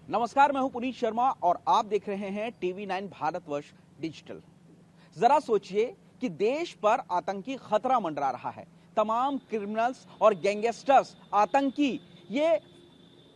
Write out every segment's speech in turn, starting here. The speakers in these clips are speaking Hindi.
नमस्कार, मैं हूं पुनीत शर्मा और आप देख रहे हैं TV9 भारतवर्ष डिजिटल। जरा सोचिए कि देश पर आतंकी खतरा मंडरा रहा है। तमाम क्रिमिनल्स और गैंगस्टर्स, आतंकी ये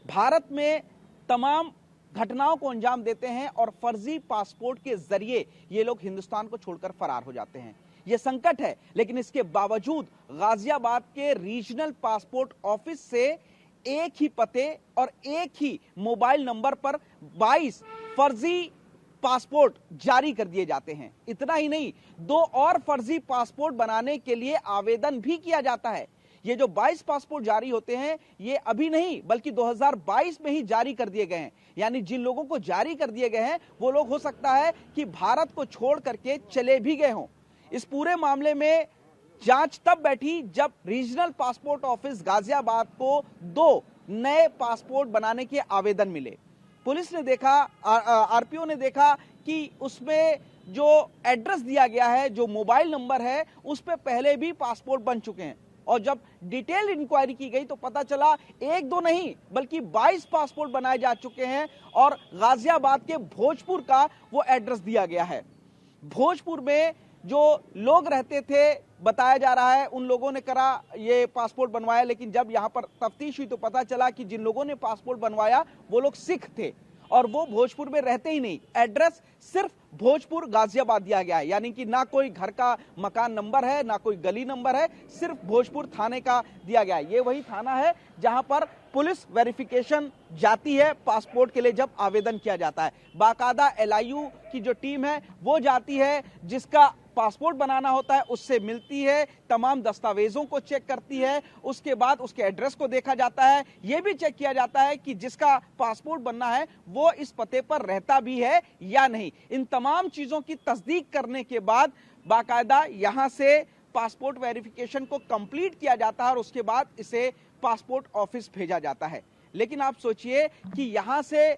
भारत में तमाम घटनाओं को अंजाम देते हैं और फर्जी पासपोर्ट के जरिए ये लोग हिंदुस्तान को छोड़कर फरार हो जाते हैं। ये संकट है, लेकिन इसके बावजूद गाजियाबाद के रीजनल पासपोर्ट ऑफिस से एक ही पते और एक ही मोबाइल नंबर पर 22 फर्जी पासपोर्ट जारी कर दिए जाते हैं। इतना ही नहीं, 2 और फर्जी पासपोर्ट बनाने के लिए आवेदन भी किया जाता है। ये जो 22 पासपोर्ट जारी होते हैं, ये अभी नहीं बल्कि 2022 में ही जारी कर दिए गए हैं। यानी जिन लोगों को जारी कर दिए गए हैं वो लोग हो सकता है कि भारत को छोड़ करके चले भी गए हों। इस पूरे मामले में जांच तब बैठी जब रीजनल पासपोर्ट ऑफिस गाजियाबाद को 2 नए पासपोर्ट बनाने के आवेदन मिले। पुलिस ने देखा, आरपीओ ने देखा कि उसमें जो एड्रेस दिया गया है, जो मोबाइल नंबर है, उस पे पहले भी पासपोर्ट बन चुके हैं। और जब डिटेल इंक्वायरी की गई तो पता चला 1-2 नहीं बल्कि 22 पासपोर्ट बनाए जा चुके हैं और गाजियाबाद के भोजपुर का वो एड्रेस दिया गया है। भोजपुर में जो लोग रहते थे, बताया जा रहा है उन लोगों ने करा ये पासपोर्ट बनवाया, लेकिन जब यहां पर तफ्तीश हुई तो पता चला कि जिन लोगों ने पासपोर्ट बनवाया वो लोग सिख थे और वो भोजपुर में रहते ही नहीं। एड्रेस सिर्फ भोजपुर गाजियाबाद दिया गया है, यानी कि ना कोई घर का मकान नंबर है, ना कोई गली नंबर है, सिर्फ भोजपुर थाने का दिया गया है। ये वही थाना है जहां पर पुलिस वेरिफिकेशन जाती है पासपोर्ट के लिए जब आवेदन किया जाता है। बाकायदा LIU की जो टीम है वो जाती है, जिसका पासपोर्ट बनाना होता है उससे मिलती है, तमाम दस्तावेजों को चेक करती है, उसके बाद उसके एड्रेस को देखा जाता है। यह भी चेक किया जाता है कि जिसका पासपोर्ट बनना है वो इस पते पर रहता भी है या नहीं। इन तमाम चीजों की तस्दीक करने के बाद बाकायदा यहां से पासपोर्ट वेरिफिकेशन को कंप्लीट किया जाता है और उसके बाद इसे पासपोर्ट ऑफिस भेजा जाता है। लेकिन आप सोचिए कि यहां से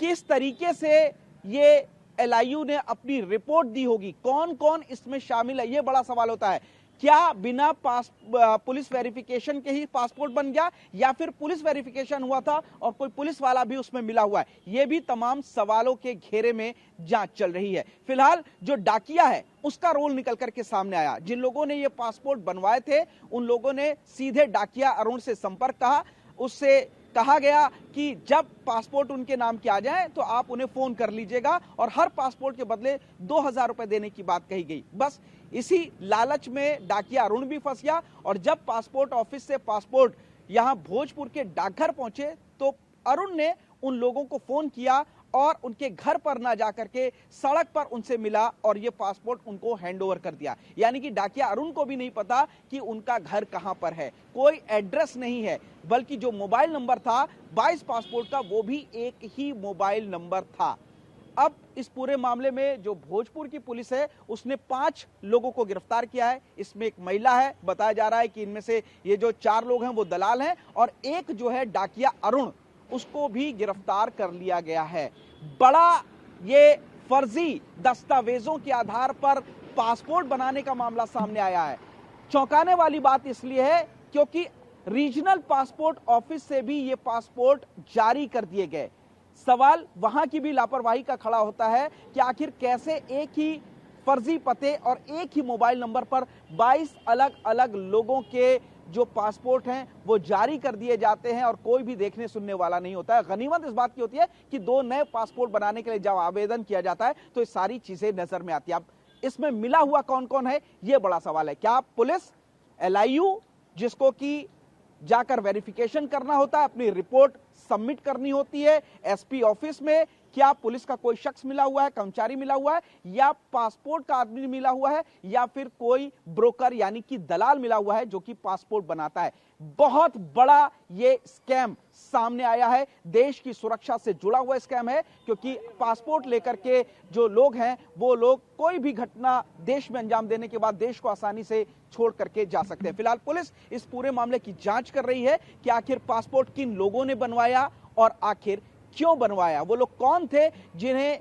किस तरीके से ये LIU ने अपनी रिपोर्ट दी होगी, कौन कौन इसमें शामिल है, यह बड़ा सवाल होता है। क्या बिना पुलिस वेरिफिकेशन के ही पासपोर्ट बन गया या फिर पुलिस वेरिफिकेशन हुआ था और कोई पुलिस वाला भी उसमें मिला हुआ है? यह भी तमाम सवालों के घेरे में जांच चल रही है। फिलहाल जो डाकिया है उसका रोल निकल करके सामने आया। जिन लोगों ने ये पासपोर्ट बनवाए थे उन लोगों ने सीधे डाकिया अरुण से संपर्क कहा। उससे कहा गया कि जब पासपोर्ट उनके नाम के आ जाए तो आप उन्हें फोन कर लीजिएगा और हर पासपोर्ट के बदले 2000 रुपए देने की बात कही गई। बस इसी लालच में डाकिया अरुण भी फंस गया और जब पासपोर्ट ऑफिस से पासपोर्ट यहां भोजपुर के डाकघर पहुंचे तो अरुण ने उन लोगों को फोन किया और उनके घर पर ना जाकर के सड़क पर उनसे मिला और ये पासपोर्ट उनको हैंडओवर कर दिया। यानी कि डाकिया अरुण को भी नहीं पता कि उनका घर कहां पर है, कोई एड्रेस नहीं है, बल्कि जो मोबाइल नंबर था 22 पासपोर्ट का वो भी एक ही मोबाइल नंबर था। अब इस पूरे मामले में जो भोजपुर की पुलिस है उसने 5 लोगों को गिरफ्तार किया है। इसमें एक महिला है, बताया जा रहा है कि इनमें से ये जो 4 लोग हैं वो दलाल हैं और एक जो है डाकिया अरुण, उसको भी गिरफ्तार कर लिया गया है। बड़ा ये फर्जी दस्तावेजों के आधार पर पासपोर्ट बनाने का मामला सामने आया है। चौंकाने वाली बात इसलिए है क्योंकि रीजनल पासपोर्ट ऑफिस से भी ये पासपोर्ट जारी कर दिए गए। सवाल वहां की भी लापरवाही का खड़ा होता है कि आखिर कैसे एक ही फर्जी पते और एक ही मोबाइल नंबर पर 22 अलग अलग लोगों के जो पासपोर्ट हैं वो जारी कर दिए जाते हैं और कोई भी देखने सुनने वाला नहीं होता है। गनीमत इस बात की होती है कि 2 नए पासपोर्ट बनाने के लिए जब आवेदन किया जाता है तो ये सारी चीजें नजर में आती है। अब इसमें मिला हुआ कौन कौन है ये बड़ा सवाल है। क्या पुलिस, LIU जिसको कि जाकर वेरिफिकेशन करना होता है, अपनी रिपोर्ट सबमिट करनी होती है SP ऑफिस में, क्या पुलिस का कोई शख्स मिला हुआ है, कर्मचारी मिला हुआ है, या पासपोर्ट का आदमी मिला हुआ है, या फिर कोई ब्रोकर यानी कि दलाल मिला हुआ है जो कि पासपोर्ट बनाता है? बहुत बड़ा ये स्कैम सामने आया है, देश की सुरक्षा से जुड़ा हुआ स्कैम है, क्योंकि पासपोर्ट लेकर के जो लोग हैं वो लोग कोई भी घटना देश में अंजाम देने के बाद देश को आसानी से छोड़ करके जा सकते हैं। फिलहाल पुलिस इस पूरे मामले की जांच कर रही है कि आखिर पासपोर्ट किन लोगों ने बनवाया और आखिर क्यों बनवाया, वो लोग कौन थे जिन्हें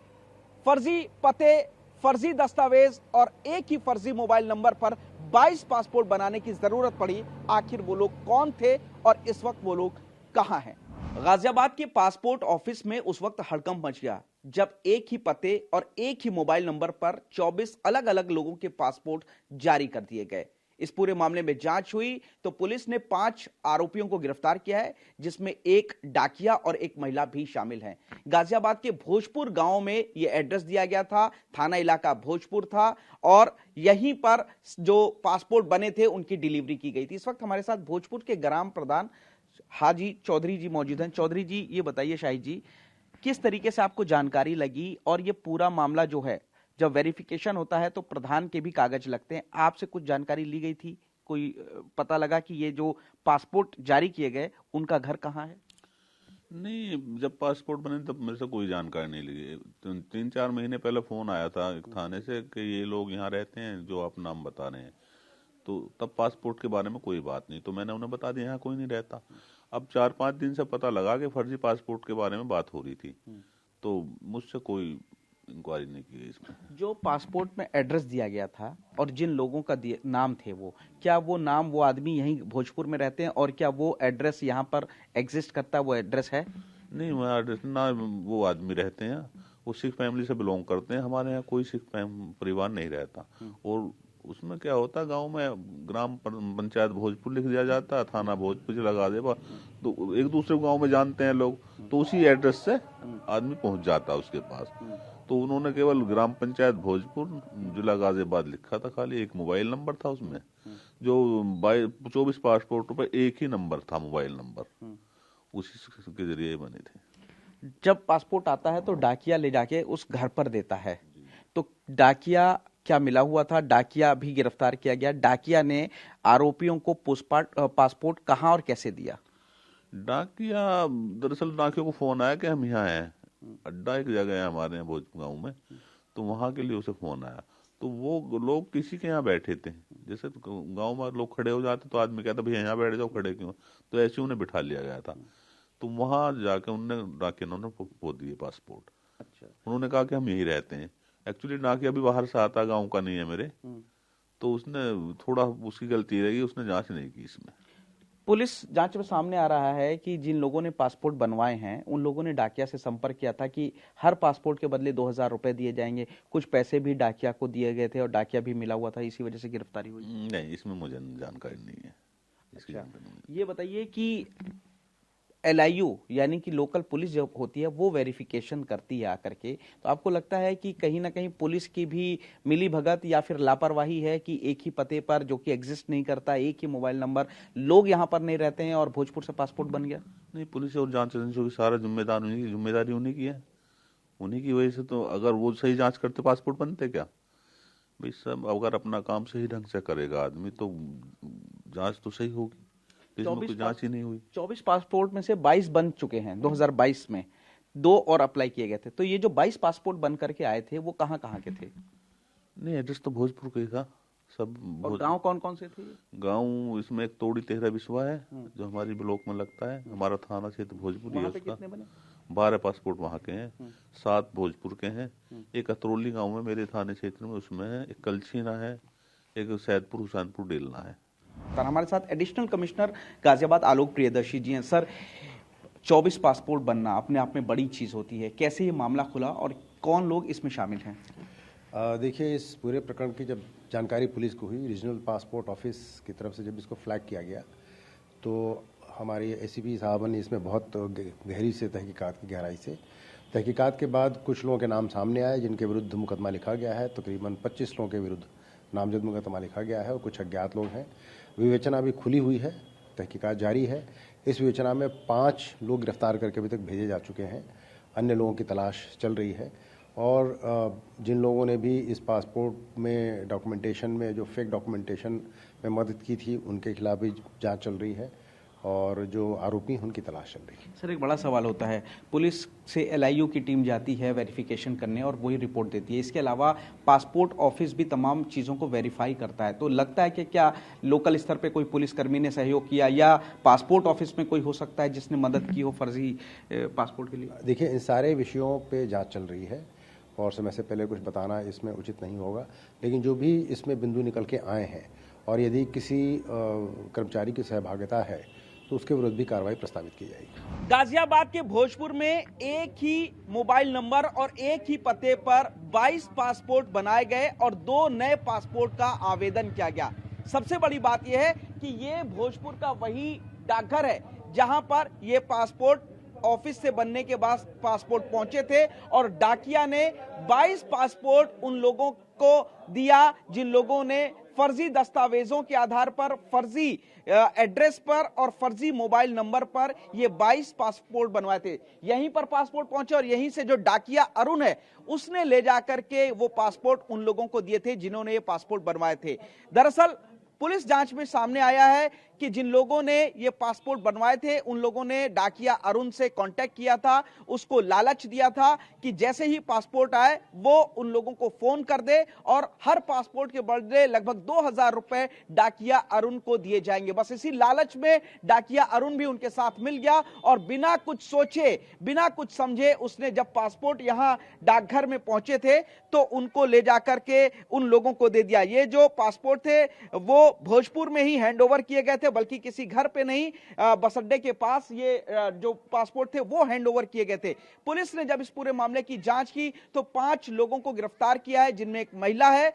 फर्जी पते, फर्जी दस्तावेज और एक ही फर्जी मोबाइल नंबर पर 22 पासपोर्ट बनाने की जरूरत पड़ी। आखिर वो लोग कौन थे और इस वक्त वो लोग कहां हैं? गाजियाबाद के पासपोर्ट ऑफिस में उस वक्त हड़कंप मच गया जब एक ही पते और एक ही मोबाइल नंबर पर 24 अलग अलग लोगों के पासपोर्ट जारी कर दिए गए। इस पूरे मामले में जांच हुई तो पुलिस ने 5 आरोपियों को गिरफ्तार किया है, जिसमें एक डाकिया और एक महिला भी शामिल हैं। गाजियाबाद के भोजपुर गांव में यह एड्रेस दिया गया था, थाना इलाका भोजपुर था और यहीं पर जो पासपोर्ट बने थे उनकी डिलीवरी की गई थी। इस वक्त हमारे साथ भोजपुर के ग्राम प्रधान हाजी चौधरी जी मौजूद हैं। चौधरी जी, ये बताइए शाहिद जी, किस तरीके से आपको जानकारी लगी और ये पूरा मामला जो है, जब वेरिफिकेशन होता है तो प्रधान के भी कागज लगते हैं, आपसे कुछ जानकारी ली गई थी? कोई पता लगा कि ये जो पासपोर्ट जारी किए गए उनका घर कहाँ है? नहीं, जब पासपोर्ट बने तब मेरे से कोई जानकारी नहीं ली। 3-4 महीने पहले फोन आया था एक थाने से कि ये लोग यहाँ रहते हैं जो आप नाम बता रहे हैं, तो तब पासपोर्ट के बारे में कोई बात नहीं, तो मैंने उन्हें बता दिया यहाँ कोई नहीं रहता। अब 4-5 दिन से पता लगा कि फर्जी पासपोर्ट के बारे में बात हो रही थी, तो मुझसे कोई इंक्वायरी नहीं की इसमें। जो पासपोर्ट में एड्रेस दिया गया था और जिन लोगों का नाम थे, वो क्या वो नाम वो आदमी यहीं भोजपुर में रहते हैं और क्या वो एड्रेस यहाँ पर एग्जिस्ट करता, वो एड्रेस है? नहीं, वो एड्रेस ना, वो आदमी रहते हैं, वो सिख फैमिली से बिलोंग करते हैं। हमारे यहाँ कोई सिख परिवार नहीं रहता। और उसमें क्या होता, गांव में ग्राम पंचायत भोजपुर लिख दिया जाता है, थाना भोजपुर लगा दे, तो एक दूसरे गांव में जानते हैं लोग, तो उसी एड्रेस से आदमी पहुंच जाता है उसके पास। तो उन्होंने केवल ग्राम पंचायत भोजपुर जिला गाजियाबाद लिखा था, खाली एक मोबाइल नंबर था उसमें, जो 24 पासपोर्ट पर एक ही नंबर था, मोबाइल नंबर, उसी के जरिए बने थे। जब पासपोर्ट आता है तो डाकिया ले जाके उस घर पर देता है, तो डाकिया क्या मिला हुआ था? डाकिया भी गिरफ्तार किया गया। डाकिया ने आरोपियों को पासपोर्ट कहां और कैसे दिया? डाकिया, दरअसल डाकियों को फोन आया कि हम यहाँ हैं, अड्डा एक जगह है हमारे यहाँ भोजपुर गाँव में, तो वहां के लिए उसे फोन आया। तो वो लोग किसी के यहाँ बैठे थे, जैसे गांव में लोग खड़े हो जाते तो आदमी कहता भैया यहाँ बैठ जाओ, खड़े क्यों? तो ऐसे उन्हें बिठा लिया गया था। तो वहां जाके डाकिया ने वो दिए पासपोर्ट। अच्छा। उन्होंने कहा कि हम यही रहते हैं। एक्चुअली डाकिया भी बाहर से आता, गाँव का नहीं है मेरे, तो उसने थोड़ा, उसकी गलती रहेगी, उसने जांच नहीं की इसमें। पुलिस जांच में सामने आ रहा है कि जिन लोगों ने पासपोर्ट बनवाए हैं उन लोगों ने डाकिया से संपर्क किया था कि हर पासपोर्ट के बदले 2000 रुपए दिए जाएंगे, कुछ पैसे भी डाकिया को दिए गए थे और डाकिया भी मिला हुआ था, इसी वजह से गिरफ्तारी हुई। नहीं, इसमें मुझे जानकारी नहीं है। अच्छा, ये बताइए कि LIU यानी कि लोकल पुलिस जो होती है वो वेरिफिकेशन करती है आकर के, तो आपको लगता है कि कहीं ना कहीं पुलिस की भी मिली भगत या फिर लापरवाही है कि एक ही पते पर जो कि एग्जिस्ट नहीं करता, एक ही मोबाइल नंबर, लोग यहाँ पर नहीं रहते हैं और भोजपुर से पासपोर्ट बन गया? नहीं, पुलिस और जांच एजेंसियों की सारा जिम्मेदारी उन्हीं की है। उन्हीं की वजह से तो, अगर वो सही जांच करते पासपोर्ट बनते क्या भाई? सब अगर अपना काम सही ढंग से करेगा आदमी तो जांच तो सही होगी। 24 जांच ही नहीं हुई। 24 पासपोर्ट में से 22 बन चुके हैं 2022 में, 2 और अप्लाई किए गए थे। तो ये जो 22 पासपोर्ट बन करके आए थे वो कहाँ कहाँ के थे? नहीं, एड्रेस तो भोजपुर का ही था सब। और गांव कौन कौन से थे? गांव इसमें एक तोड़ी तेहरा बिस्वा है जो हमारी ब्लॉक में लगता है, हमारा थाना क्षेत्र भोजपुर है। कितने बने? 12 पासपोर्ट वहाँ के हैं, 7 भोजपुर के हैं, एक अतरौली गांव में मेरे थाने क्षेत्र में उसमें है, एक कलछीना है, एक सैदपुर हुसैनपुर डेलना है। सर, हमारे साथ एडिशनल कमिश्नर गाजियाबाद आलोक प्रियदर्शी जी हैं। सर, 24 पासपोर्ट बनना अपने आप में बड़ी चीज होती है, कैसे ये मामला खुला और कौन लोग इसमें शामिल हैं? देखिए, इस पूरे प्रकरण की जब जानकारी पुलिस को हुई, रीजनल पासपोर्ट ऑफिस की तरफ से जब इसको फ्लैग किया गया, तो हमारी ACP साहब ने इसमें बहुत गहरी से तहकीकात की, गहराई से तहकीकात के बाद कुछ लोगों के नाम सामने आए जिनके विरुद्ध मुकदमा लिखा गया है। तकरीबन 25 लोगों के विरुद्ध नामजद मुकदमा लिखा गया है और कुछ अज्ञात लोग हैं। विवेचना अभी खुली हुई है, तहकीकात जारी है। इस विवेचना में 5 लोग गिरफ्तार करके अभी तक भेजे जा चुके हैं, अन्य लोगों की तलाश चल रही है। और जिन लोगों ने भी इस पासपोर्ट में डॉक्यूमेंटेशन में जो फेक डॉक्यूमेंटेशन में मदद की थी उनके खिलाफ भी जांच चल रही है और जो आरोपी हैं उनकी तलाश चल रही है। सर, एक बड़ा सवाल होता है, पुलिस से LIU की टीम जाती है वेरिफिकेशन करने और वही रिपोर्ट देती है, इसके अलावा पासपोर्ट ऑफिस भी तमाम चीज़ों को वेरीफाई करता है, तो लगता है कि क्या लोकल स्तर पे कोई पुलिसकर्मी ने सहयोग किया या पासपोर्ट ऑफिस में कोई हो सकता है जिसने मदद की हो फर्जी पासपोर्ट के लिए? देखिए, इन सारे विषयों पर जाँच चल रही है और समय से पहले कुछ बताना इसमें उचित नहीं होगा, लेकिन जो भी इसमें बिंदु निकल के आए हैं और यदि किसी कर्मचारी की सहभागिता है तो उसके विरुद्ध भी कार्रवाई प्रस्तावित की जाएगी। गाजियाबाद के भोजपुर में एक ही मोबाइल नंबर और एक ही पते पर 22 पासपोर्ट बनाए गए और 2 नए पासपोर्ट का आवेदन किया गया। सबसे बड़ी बात यह है कि ये भोजपुर का वही डाकघर है जहां पर ये पासपोर्ट ऑफिस से बनने के बाद पासपोर्ट पहुंचे थे और डाकिया ने 22 पासपोर्ट उन लोगों को दिया जिन लोगों ने फर्जी दस्तावेजों के आधार पर, फर्जी एड्रेस पर और फर्जी मोबाइल नंबर पर ये 22 पासपोर्ट बनवाए थे। यहीं पर पासपोर्ट पहुंचे और यहीं से जो डाकिया अरुण है उसने ले जाकर के वो पासपोर्ट उन लोगों को दिए थे जिन्होंने ये पासपोर्ट बनवाए थे। दरअसल पुलिस जांच में सामने आया है कि जिन लोगों ने ये पासपोर्ट बनवाए थे उन लोगों ने डाकिया अरुण से कांटेक्ट किया था, उसको लालच दिया था कि जैसे ही पासपोर्ट आए वो उन लोगों को फोन कर दे और हर पासपोर्ट के बदले लगभग 2000 रुपए डाकिया अरुण को दिए जाएंगे। बस इसी लालच में डाकिया अरुण भी उनके साथ मिल गया और बिना कुछ सोचे, बिना कुछ समझे उसने जब पासपोर्ट यहां डाकघर में पहुंचे थे तो उनको ले जाकर के उन लोगों को दे दिया। ये जो पासपोर्ट थे वो भोजपुर में ही हैंडओवर किए गए थे, बल्कि किसी घर पे नहीं, बस अड्डे के पास ये जो पासपोर्ट थे वो हैंडओवर किए गए थे। पुलिस ने जब इस पूरे मामले की जांच की तो 5 लोगों को गिरफ्तार किया है जिनमें एक महिला है।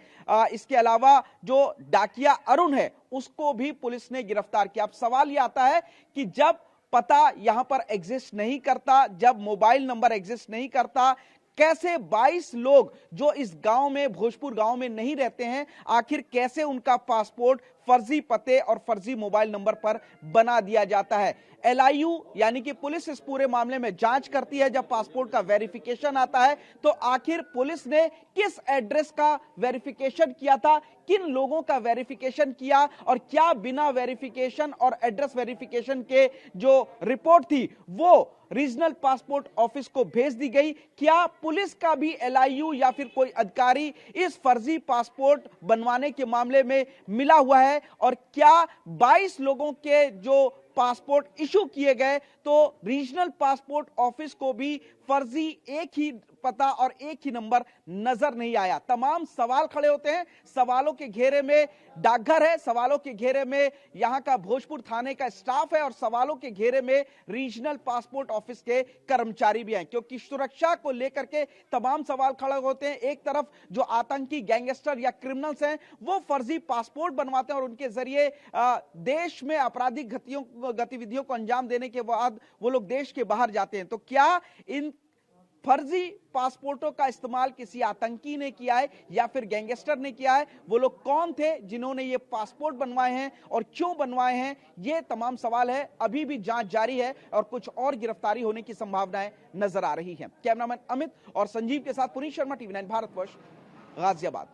इसके अलावा जो डाकिया अरुण है उसको भी पुलिस ने गिरफ्तार किया। अब सवाल यह आता है कि जब पता यहां पर एग्जिस्ट नहीं करता, जब मोबाइल नंबर एग्जिस्ट नहीं करता, कैसे 22 लोग जो इस गांव में, भोजपुर गांव में नहीं रहते हैं, आखिर कैसे उनका पासपोर्ट फर्जी पते और फर्जी मोबाइल नंबर पर बना दिया जाता है। LIU यानी कि पुलिस इस पूरे मामले में जांच करती है। जब पासपोर्ट का वेरिफिकेशन आता है तो आखिर पुलिस ने किस एड्रेस का वेरिफिकेशन किया था, किन लोगों का वेरिफिकेशन किया और क्या बिना वेरिफिकेशन और एड्रेस वेरिफिकेशन के जो रिपोर्ट थी वो रीजनल पासपोर्ट ऑफिस को भेज दी गई। क्या पुलिस का भी LIU या फिर कोई अधिकारी इस फर्जी पासपोर्ट बनवाने के मामले में मिला हुआ है और क्या 22 लोगों के जो पासपोर्ट इशू किए गए तो रीजनल पासपोर्ट ऑफिस को भी फर्जी एक ही पता और एक ही नंबर नजर नहीं आया। तमाम सवाल खड़े होते हैं। सवालों के घेरे में डाकघर है, सवालों के घेरे में यहां का भोजपुर थाने का स्टाफ है और सवालों के घेरे में रीजनल पासपोर्ट ऑफिस के कर्मचारी भी हैं, क्योंकि सुरक्षा को लेकर के तमाम सवाल खड़े होते हैं। एक तरफ जो आतंकी, गैंगस्टर या क्रिमिनल्स हैं वो फर्जी पासपोर्ट बनवाते हैं और उनके जरिए देश में आपराधिक गतिविधियों को अंजाम देने के बाद वो लोग देश के बाहर जाते हैं। तो क्या इन फर्जी पासपोर्टों का इस्तेमाल किसी आतंकी ने किया है या फिर गैंगस्टर ने किया है? वो लोग कौन थे जिन्होंने ये पासपोर्ट बनवाए हैं और क्यों बनवाए हैं? ये तमाम सवाल है। अभी भी जांच जारी है और कुछ और गिरफ्तारी होने की संभावनाएं नजर आ रही हैं। कैमरामैन अमित और संजीव के साथ पुनीत शर्मा, TV9 भारतवर्ष, गाजियाबाद।